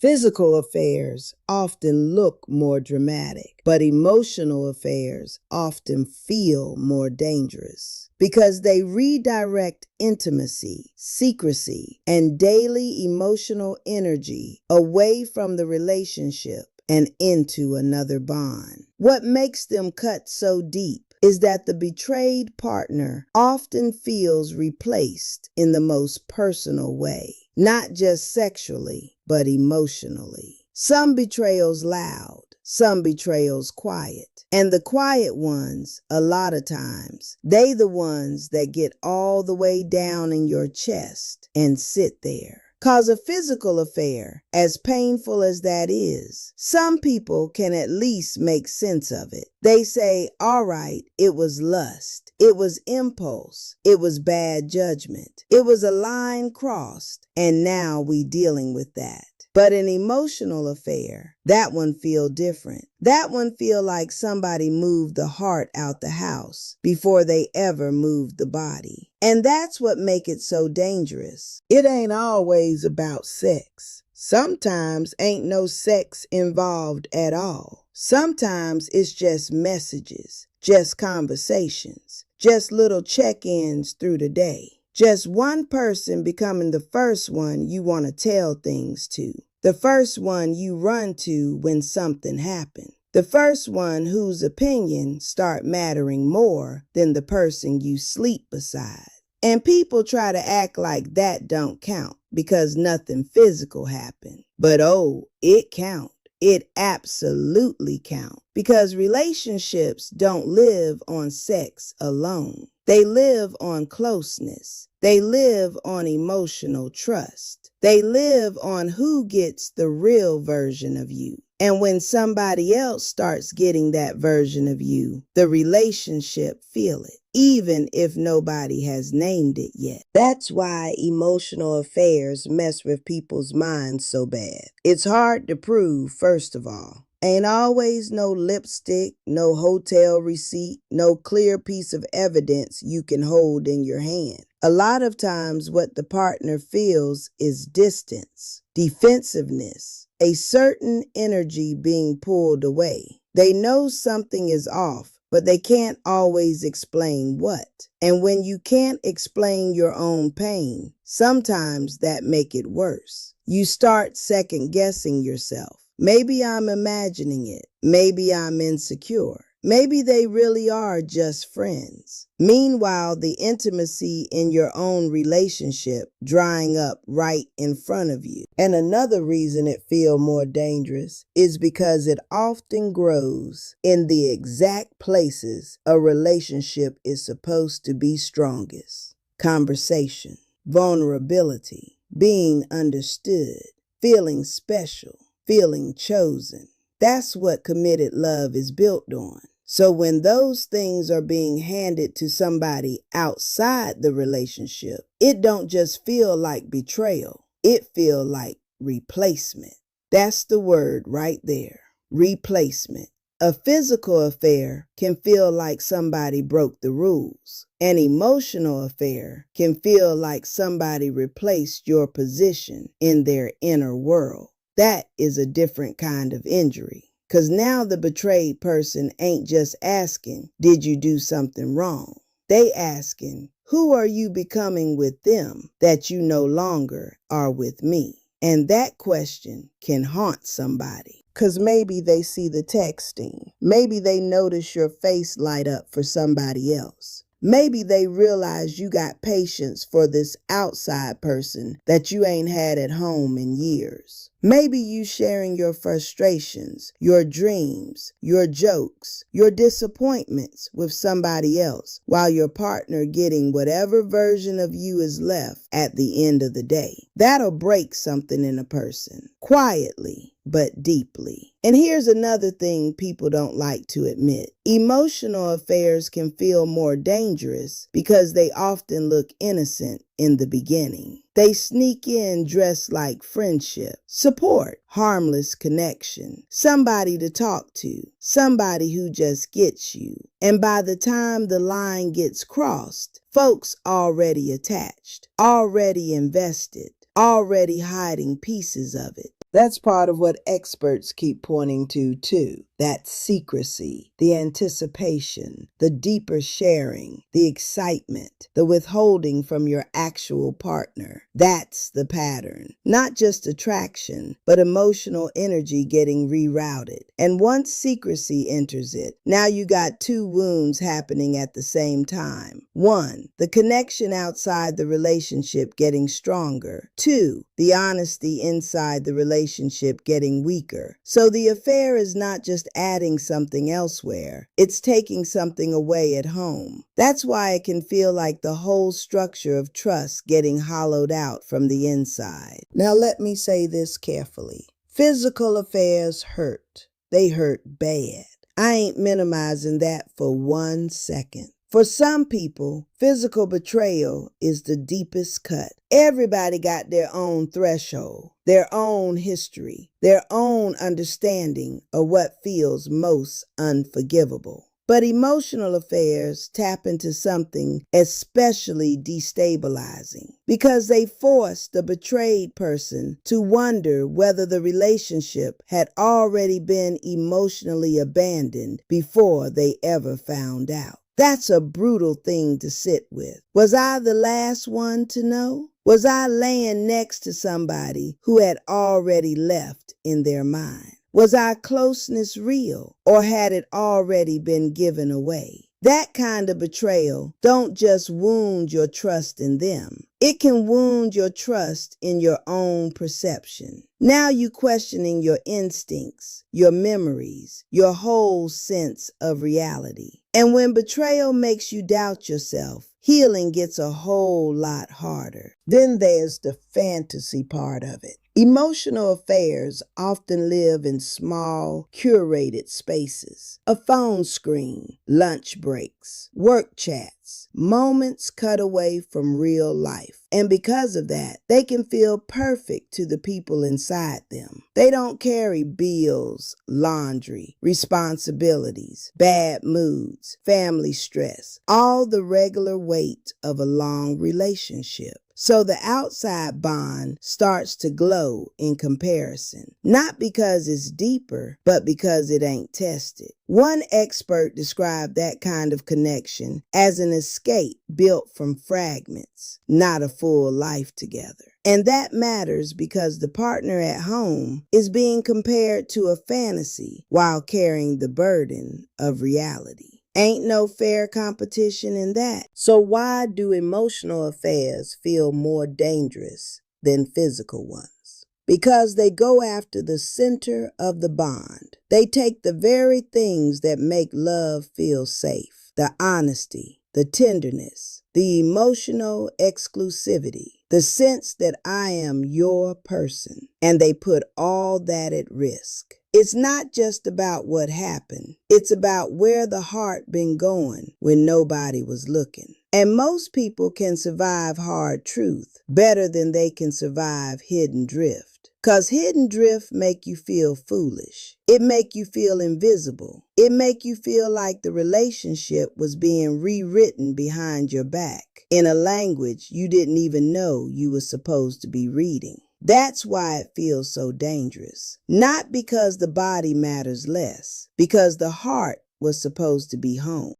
Physical affairs often look more dramatic, but emotional affairs often feel more dangerous because they redirect intimacy, secrecy, and daily emotional energy away from the relationship and into another bond. What makes them cut so deep is that the betrayed partner often feels replaced in the most personal way, not just sexually, but emotionally. Some betrayals loud, some betrayals quiet. And the quiet ones, a lot of times, they the ones that get all the way down in your chest and sit there. Cause a physical affair, as painful as that is, some people can at least make sense of it. They say, all right, it was lust. It was impulse. It was bad judgment. It was a line crossed. And now we dealing with that. But an emotional affair, that one feel different. That one feel like somebody moved the heart out the house before they ever moved the body. And that's what make it so dangerous. It ain't always about sex. Sometimes ain't no sex involved at all. Sometimes it's just messages, just conversations, just little check-ins through the day. Just one person becoming the first one you want to tell things to. The first one you run to when something happened. The first one whose opinion start mattering more than the person you sleep beside. And people try to act like that don't count because nothing physical happened. But oh, it count. It absolutely count. Because relationships don't live on sex alone. They live on closeness. They live on emotional trust. They live on who gets the real version of you. And when somebody else starts getting that version of you, the relationship feel it, even if nobody has named it yet. That's why emotional affairs mess with people's minds so bad. It's hard to prove, first of all. Ain't always no lipstick, no hotel receipt, no clear piece of evidence you can hold in your hand. A lot of times what the partner feels is distance, defensiveness, a certain energy being pulled away. They know something is off, but they can't always explain what. And when you can't explain your own pain, sometimes that make it worse. You start second guessing yourself. Maybe I'm imagining it. Maybe I'm insecure. Maybe they really are just friends. Meanwhile, the intimacy in your own relationship drying up right in front of you. And another reason it feels more dangerous is because it often grows in the exact places a relationship is supposed to be strongest. Conversation, vulnerability, being understood, feeling special, feeling chosen. That's what committed love is built on. So when those things are being handed to somebody outside the relationship, it don't just feel like betrayal. It feel like replacement. That's the word right there. Replacement. A physical affair can feel like somebody broke the rules. An emotional affair can feel like somebody replaced your position in their inner world. That is a different kind of injury. Because now the betrayed person ain't just asking, did you do something wrong? They asking, who are you becoming with them that you no longer are with me? And that question can haunt somebody. Because maybe they see the texting. Maybe they notice your face light up for somebody else. Maybe they realize you got patience for this outside person that you ain't had at home in years. Maybe you sharing your frustrations, your dreams, your jokes, your disappointments with somebody else while your partner getting whatever version of you is left at the end of the day. That'll break something in a person, quietly but deeply. And here's another thing people don't like to admit. Emotional affairs can feel more dangerous because they often look innocent in the beginning. They sneak in dressed like friendship, support, harmless connection, somebody to talk to, somebody who just gets you. And by the time the line gets crossed, folks already attached, already invested, already hiding pieces of it. That's part of what experts keep pointing to, too. That secrecy, the anticipation, the deeper sharing, the excitement, the withholding from your actual partner. That's the pattern. Not just attraction, but emotional energy getting rerouted. And once secrecy enters it, now you got two wounds happening at the same time. One, the connection outside the relationship getting stronger. Two, the honesty inside the relationship getting weaker. So the affair is not just adding something elsewhere, it's taking something away at home. That's why it can feel like the whole structure of trust getting hollowed out from the inside. Now let me say this carefully. Physical affairs hurt. They hurt bad. I ain't minimizing that for 1 second. For some people, physical betrayal is the deepest cut. Everybody got their own threshold, their own history, their own understanding of what feels most unforgivable. But emotional affairs tap into something especially destabilizing because they force the betrayed person to wonder whether the relationship had already been emotionally abandoned before they ever found out. That's a brutal thing to sit with. Was I the last one to know? Was I laying next to somebody who had already left in their mind? Was our closeness real, or had it already been given away? That kind of betrayal don't just wound your trust in them. It can wound your trust in your own perception. Now you questioning your instincts, your memories, your whole sense of reality. And when betrayal makes you doubt yourself, healing gets a whole lot harder. Then there's the fantasy part of it. Emotional affairs often live in small, curated spaces. A phone screen, lunch breaks, work chats, moments cut away from real life. And because of that, they can feel perfect to the people inside them. They don't carry bills, laundry, responsibilities, bad moods, family stress, all the regular weight of a long relationship. So the outside bond starts to glow in comparison, not because it's deeper, but because it ain't tested. One expert described that kind of connection as an escape built from fragments, not a full life together. And that matters because the partner at home is being compared to a fantasy while carrying the burden of reality. Ain't no fair competition in that. So why do emotional affairs feel more dangerous than physical ones? Because they go after the center of the bond. They take the very things that make love feel safe, the honesty, the tenderness, the emotional exclusivity, the sense that I am your person, and they put all that at risk. It's not just about what happened. It's about where the heart been going when nobody was looking. And most people can survive hard truth better than they can survive hidden drift. 'Cause hidden drift make you feel foolish. It make you feel invisible. It make you feel like the relationship was being rewritten behind your back in a language you didn't even know you were supposed to be reading. That's why it feels so dangerous. Not because the body matters less, because the heart was supposed to be home.